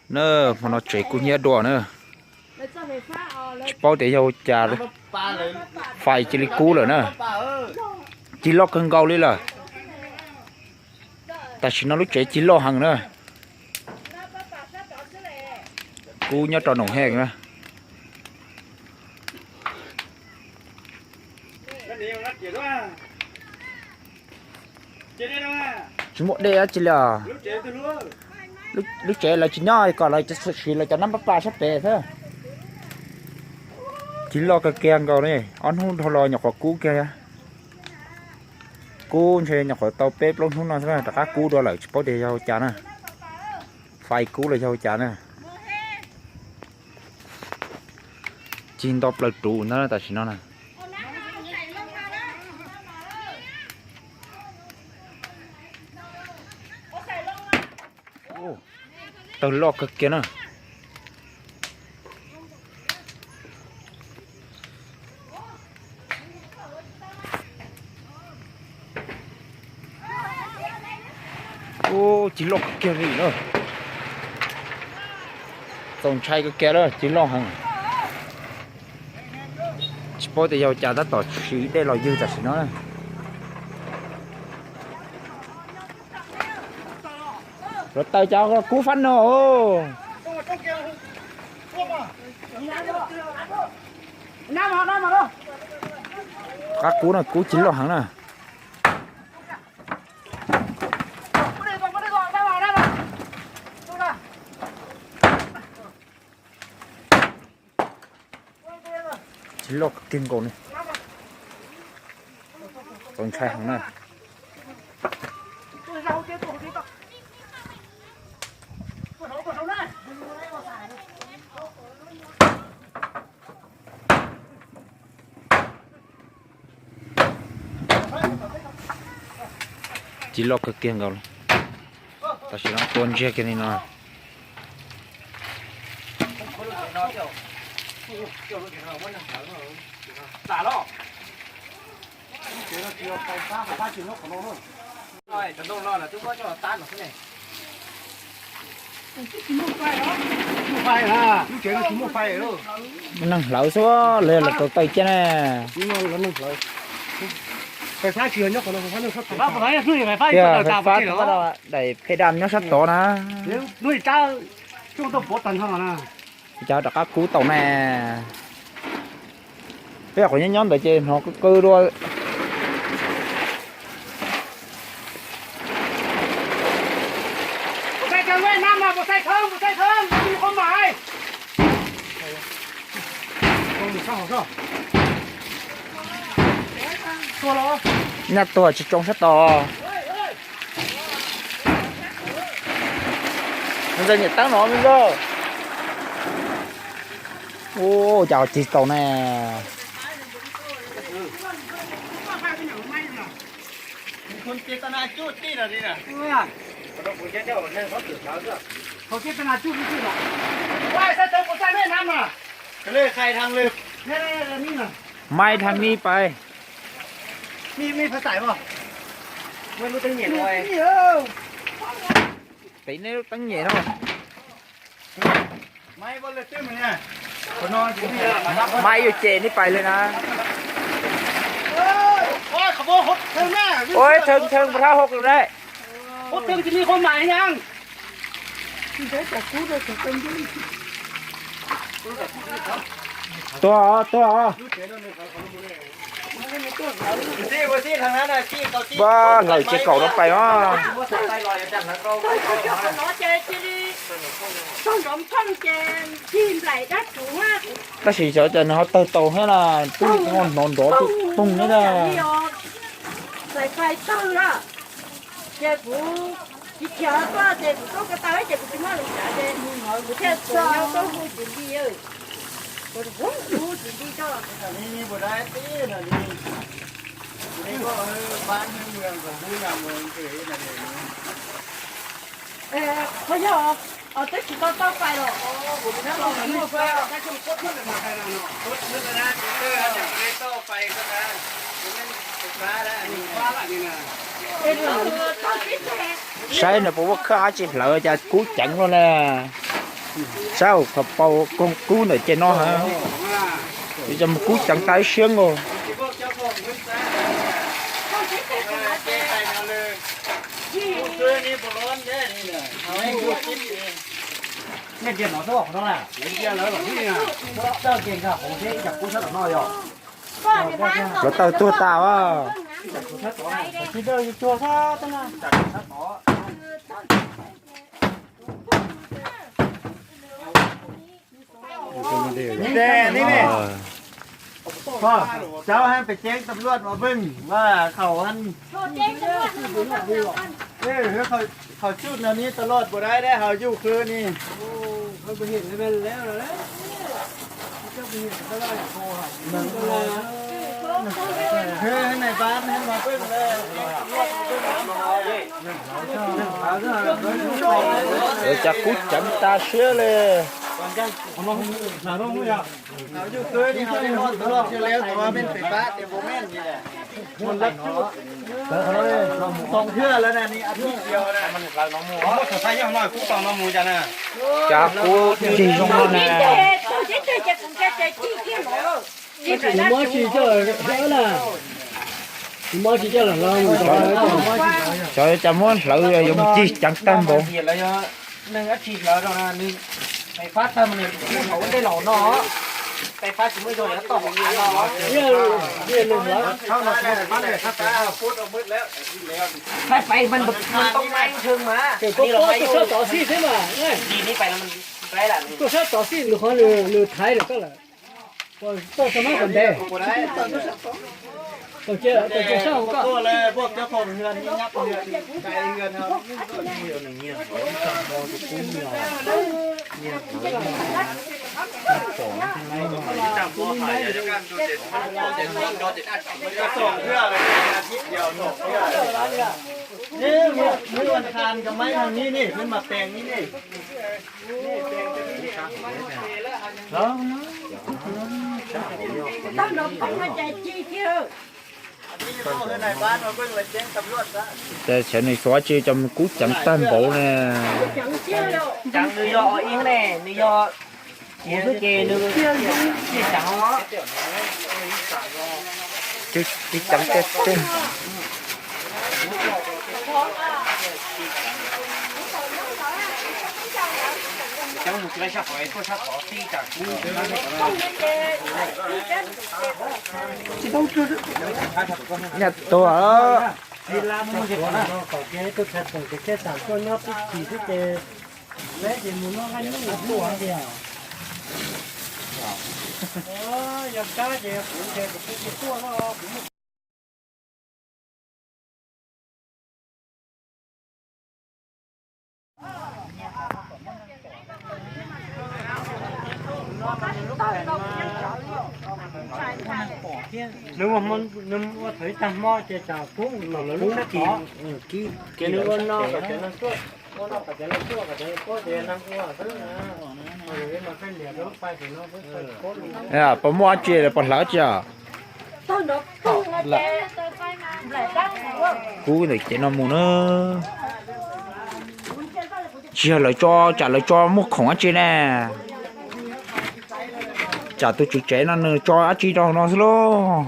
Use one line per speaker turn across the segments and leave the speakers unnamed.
nè mà nó chạy cũng nhớ đùa nữa bao để dầu trà đấy phải chỉ cú rồi nè chỉ lo cân gạo đi là ta chỉ nó lúc chạy chỉ lo hàng nữa cú nhớ tròn nồng hèn nữa chỉ một đây chỉ là lúc trẻ là chỉ nhoi còn lại chỉ là cho năm ba sắp về thôi chỉ lo cái keng cầu này ăn hôn thò lò nhọc vào cú kia cú chơi nhọc vào tàu bếp luôn không nói thế là các cú đó là bao để giao chán à phải cú là giao chán à chín top là trụ nó là tại sao nó này tao lo cái kia nè ô chỉ lo cái kia gì nữa tổng chạy cái kia đó chỉ lo hàng chỉ bảo để giao trả đã tỏ chỉ để lo dư trả xin nó rồi tay cháu cú phanh nó các cú này cú chín lo hàng nè chín lo kinh cổ này còn chạy hàng này chỉ lo cái kiêng cầu ta chỉ làm tuần che cái này nè năng lẩu số lên là tụi tay chứ nè
phải phá chừa nhóc còn nó phá nó sắp
bác phải nuôi phải phá
phải phát nó đầy phe đam nhóc sắt tổ nè
nuôi cha chúng tôi bố tần không à
cho đặt các cú tàu nè cái của nhóm tại trên họ cứ đua
một tay chân với năm mà một tay thơm đi không phải
không được sao sao
nhátตัวchỉ trong sắt to bây giờ nhiệt tăng nó bây giờ ô chào chị tàu nè
คนเจตนาจุดที่น่ะนี่น่ะผมจะเจ้าเนี่ยเขาตื่นเช้าด้วย
เขาเจตนาจุดนี่หรอว่ายใส่เติมใส่แม่น้ำอ่ะ
เลยใครทางเลย
นี่นี่น่ะ
ไม่ทางนี้ไป
มีภาษาป่ะไม่รู้ตั้งเหยียดไว้
tí nếu tăng nhẹ thôi
ไม่บอลเลยเต้นมันเนี่ยคนนอนอยู่ที่
mai vô chè đi phải lên à
โอ้ยขบหดเท่าแม่
ôi thân thân mà thao hụt rồi đấy
โอ้เติมจะมีความหมายยัง
to
ที่ทางนั้นน่ะที่เขาที่
ba người chơi cầu nó phải á
ว่าใส่ลอยจังนะก็
nó chơi đi con rộng thân chèn chim lại đất chủ á
ta chỉ sợ cho nó từ từ hay là tôi ngon đỏ tung nữa là
lại phải tư đó chè phụ chị chờ qua chè phụ có cái tay chè phụ chỉ nói là chè ngồi một cái cùng nhau có vui chuyện đi ơi rồi vốn vui chuyện đi cho
นี่บ่ได้ตีน่ะนี่ก็บ้านเมืองของผู้นำเมืองเก๋น่ะนี่
thôi giờ tới chỉ có tao phải rồi
แล้วเราไม่รู้ว่าถ้าคุณโคตรขึ้นมาใครเราเนาะ
รถขึ้นแล้วนะจะไม่ต่อไปก็ได้มันเป็นฟ้าแล้วอันนี้
ว่าละนี่นะ
tao biết chè
sai là bố khá chỉ lỡ cho cú chặn luôn nè sao phải bao con cú này trên nó hả bây giờ một cú chẳng tay xương rồi
那电脑是我不懂了，人家来了，你啊，这电脑红色一不晓得哪样。
rồi tao tua tao á
你这做啥的呢？
นี่แน่นี่แน่พ่อเจ้าให้ไปแจ้งตำรวจมาเบิ่งว่าเขาอันเขาจุดแนวนี้ตลอดบ่ได้เขาอยู่คือนี่
เขาไปเห็นแล้วแล้วแล้วเจ้าไปเห็นก็ได้โทรหามันก็เลย
คือให้ในบ้านให้มาเบิ่งเลยตำรวจมาเบิ่งเลย
rồi cha cú chẳng ta xưa lên
哪弄不呀？
เขาอยู่คือนี่เขาได้นอนตลอดอยู่แล้วแต่ว่าเป็นไฟฟ้าแต่บ่แม่นนี่แหละมันรักจุดสองเทื่อแล้วนะนี่อาทิตย์เดียวนะมันเราน้องหมู
我可才要那古当那木家呢。
cha cú đi trong nó nè
你莫去叫好了，你莫去叫了，老母叫了。
trời cha muốn lỡ rồi dùng chi chẳng tâm bộ
เห็นแล้วยังหนึ่งอาทิตย์แล้วนะหนึ่งไฟฟ้าทำเนี่ยเขาได้หล่อเนาะไฟฟ้าถึงไม่โดนแล้วต่อของเนาะเนี่ยลงแล้ว
เข้ามาได้บ้านเลยครับพูดเอามืดแล้ว
ถ้าไปมันต้องไล่เชิงมานี่เราไม่อยู่ต่อซี่ใช่ไหมดีนี้ไปแล้วมันไรล่ะก็ใช่ต่อซี่หรือเขาหรือไทยหรือก็แหละก็สมัครกันได้
บ่ได้
ตัวเจ้าเช่าก็
พวกเลยพวกเจ้าของเฮือนนี่ยับเฮือนไกลเฮือนครับ จะส่งเพื่ออะไรอาทิตย์เดียวส่งเพื่อนี่เมื่อวันคานกับไม้ทางนี้นี่ขึ้นมาแปลงนี้นี่
tao nó không có chạy chi chưa
นี่พ่อคือในบ้านมาเพิ่งเลยแจ้งตำรวจซะ
để sẽ này xóa chi trong cú chẳng tâm bộ nè
chẳng chưa đâu
chẳng đưa do yên nè đưa do một cái kề đưa chia chẳng nó
chứ chẳng cái tên
chẳng một cái sắp hỏi tôi sắp có tí cả cú
nhà tôi ở
đi làm nó gì đó có cái tôi sẽ từng cái sản xuất nó chỉ cái lấy thì muốn nó ăn nó của gì à giờ cá gì cũng cái của nó nếu mà thấy tầm mò thì chả cũng là lúc đó cái nữa nó cái nó suốt nó cái nó suốt cái có gì năng của thứ rồi mà phải liền nó phải thì nó phải có
à bỏ mua chi là bỏ lỡ chưa
tao nó không có chạy tao phải lại đăng nữa
cú này chỉ nó mua nữa chia lại cho trả lại cho mua khổng chi nè trả tôi chụp chế nó nữa cho chi cho nó luôn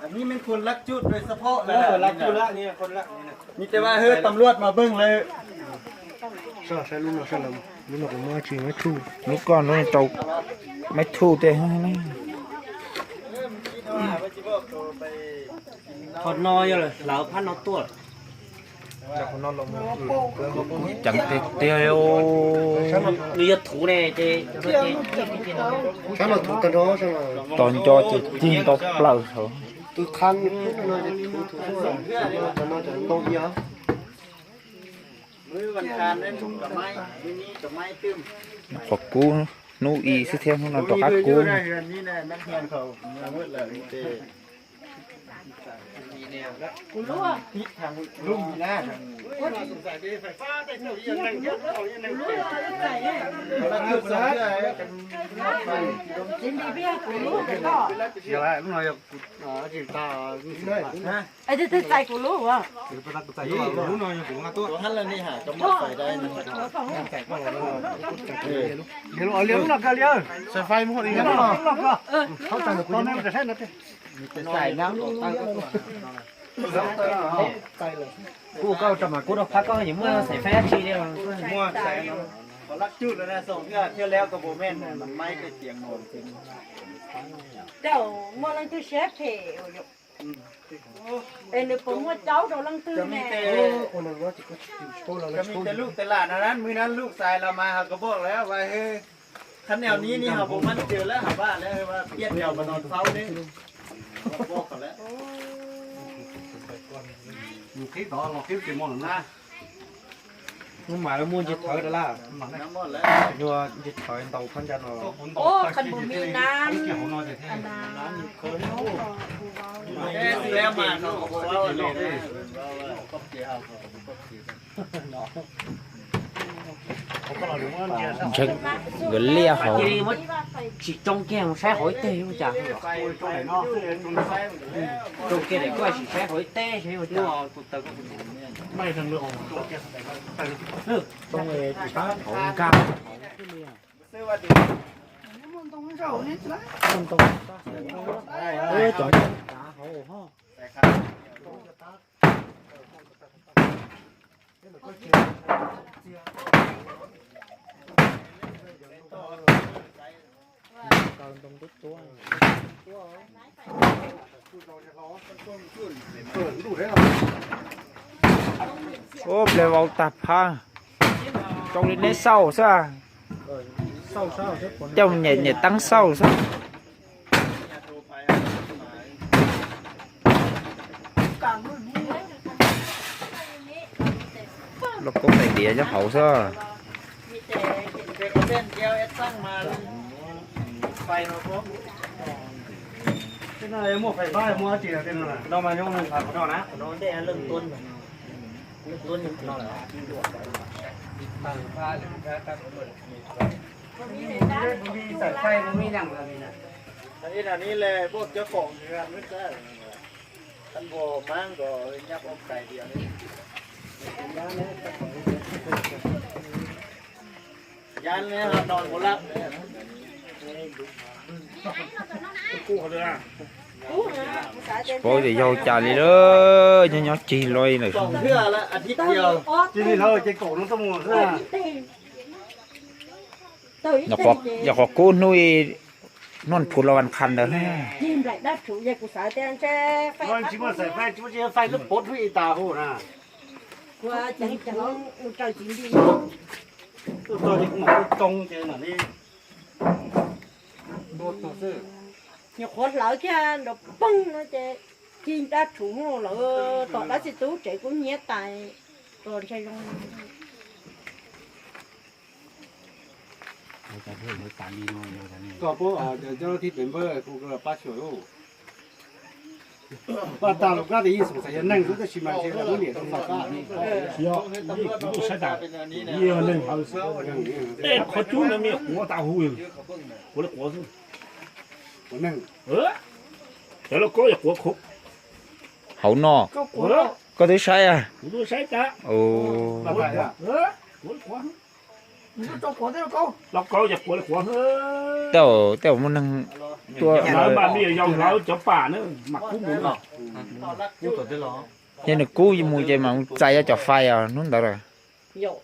อันนี้เป็นคนรักจุดโดยเฉพาะเลยรักจุดละนี่คนละนี่แต่ว่าเฮ้ยตำรวจมาเบิ่งเลย
ใช่ลูกเราใช่แล้วลูกเราไม่จริงไม่ถูก
lúc con nó trâu mấy thu tê ha này
ถอดนอยเลยเหลาพันนอตัว
chẳng tê tiêu
นี่จะถูเนี่ยเจ๊
sao mà thủ tao đó sao mà
toàn cho chị tin tao lờ thôi
tôi khăn nó thủ rồi nó tôi nhớ
มื้อวันคานได้ถุงกับไม้มื้อนี้กับไม้ตึ้ม
phật cú nu y sẽ theo nó
บ่
tao
มี
cắt
คืออ
cú
ยู่ได้เฮือนนี่แน่นักเรียนเขามืดเลยแต่ มีแนวแล้ว
กูรู้อ่ะ
นี่ทางลุ่มหน้าทาง
สงสัยไปไฟฟ้าได้เท่าอย่างนั้นเยอะเอาอย่างนั้น
รู้อ่ะใส่เนี่ย
เราคือสองเพื่อกันไป
ยินดีพี่กูรู้แต่ก็
เดี๋ยวลูกน้อยจีตาเลย
นะ
ไอ้ที่ใส่กูรู้อ่ะ
ไปรักใจลูกน้อยอยู่กับตัว
ตัวท่านแล้วนี่หาก็มาใส่ได้นี่
เดี๋ยวเอาเลี้ยงหลักกันเลี้ยงใส่ไฟมันหมดอีกแล้วเขาตั้งตอนนั้นมันจะใช่นะ
ใส่น้ำลงตั้งก็ใส่เลย
กูก็จะมากูต้องพักก็อย่างเมื่อใส่ไฟทีเดียว
มั่วใส่เนาะขอรักจุดแล้วนะส่งเที่ยวแล้วกับโบแม่นมันไม่ก็เสียงโหนจริง
เดี๋ยวมื่อลังตื้อเชฟเพ่เอ็นเดี๋ยวผมว่าเจ้าเดี๋ยวลังตื้อ
จะมี
แน่
แต่
คนนึงว่าจะก็โชว์เรา
จะมีแต่ลูกแต่หลานนั้นมื้อนั้นลูกชายเรามาเขาก็บอกแล้วว่าเฮ้ยคันแนวนี้นี่เขาผมมันเจอแล้วหาบ้านแล้วว่าเพี้ยนเดียวมานอนเฝ้านี่บอกเขาแล้ว
อยู่ที่ต่อเราคิดกี่โมงนะ
มึงมาแล้วมูนจะถอยแล้วล่ะ
น้ำหมดแล้ว
ยัวจะถอยเตาพันจันทร์
โอ้คันบุมีน้ำ
เกี่ยวของนอนจะแท้
อันน้ำคนเขา
แค่ซื้อแล้วมาเขาบอกว่าเลยว่าก็เกี่ยวเขาก็เกี่ยว
เช็คเงินเลี้ยเขาchỉ trong kia một xe hỏi tê không chả
ไปตรงไหนเนาะตรงไฟ
trong kia để coi chỉ xe hỏi tê chứ không chả
ไม่ทั้งเรื่องของ
trong này chỉ có hậu cao
ซื้อว่าดี
ơi trời
แต่ครับ
ô ple vào tập ha trong đến nét sau sao trong nhẹ nhẹ tăng sau sao nó cũng phải địa cho hậu sao
เด็กเขาเล่นแก้วเอสซังมาไฟมาพร้อม
cái này mua phải ba mua chỉ là cái này đâu mà nhung phải có đâu nè
นอนได้เริ่มต้นต้นนอนแล้ว
มีใส่ไฟมันมีอย่างไรนะ
อันนี้เลยพวกเจ้าของงานไม่ใช่ท่านโบมั่งก็ยับอมไก่เดียวนี่ยันเนี่ยนอนหมดแล้ว
กู้เขาเลยอ่ะ
bôi thì vô trà đi đó nhỏ chi lôi này
สองเทื่อละอาทิตย์เดียว
chỉ đi thôi chỉ cổ nó tông một thôi
nhà họ cô nuôi non phun là văn khăn đó
chim lại đắt chủ nhà của xã tên che phải
thôi chỉ màใส่ไฟchỉ màไฟลูกปดที่ตาหูนะ
qua chẳng chẳng trời chim đi
ตัวนี้หมอตรงเจอหน่อยนี่ตัวซื้อ
nhiều khó lỡ cha nó bưng nó che chim đắt chủ nó lỡ tọt đắt thì tú chạy cũng nhét tài rồi chạy trong
ตัวพวกเจ้าหน้าที่เป็นเบอร์กูก็ป้าช่วยป้าตาลูกก็ได้ยินสงสัยนั่งก็จะชิมมาเช่นนู้นเนี่ยต้องมาป้านี่
需要你不晒打，
เป็นอันนี้นะ
也能好吃。哎，可煮那面火大糊油，我的锅是，
คนนั่ง
这了锅也锅壳，
hậu nọ
我
có thứ sai à
我都晒打，
ồ
มาไปอ่ะ
我的锅，你做锅的锅，老高也锅的锅，
tao tao muốn nâng tua
老板没有要老叫爸呢，马虎不了，
ต่อรักจุด
nên là cú gì mùi chơi mà chạy ra cho phai à nó đó rồi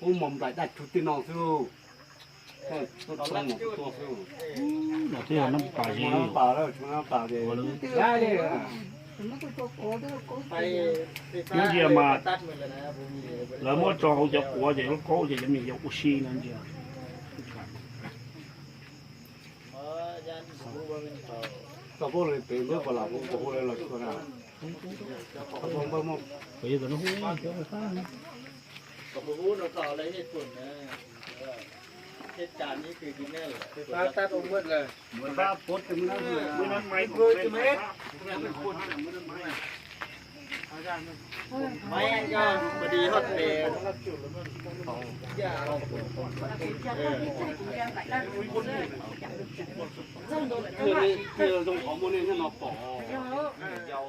ผู้หม่อมได้ได้ชุดที่น้องสู้ตัวหม่อมตัวสู้
这样那么把
มาป่าแล้วมาป่าเดียวได้เลย
ไปตัดมือเลยนะผมมี
老么找好叫锅的，高的也没有不行了这。
ยันรู้ว่าเป็นเขา
ตัวพวกเลยเป็นเรื่องเปล่าพวกเลยเราชวนอ่ะเขาบอกว่ามั่ง
可以的，那会叫我看。
กับรู้เราต่ออะไรเหตุผลนะ เหตุการณ์นี้คือกินแน่เลย
ฟ้าตัดองค์มืดเลย
บ้าปดแต่มื้อนั้นไม่
เพื่อจะเม็ด
ไม่ก็พอดีฮอตเดย์อย่าเรา
真的，
คือตรงของมื้อนี้ให้มาปอ
有。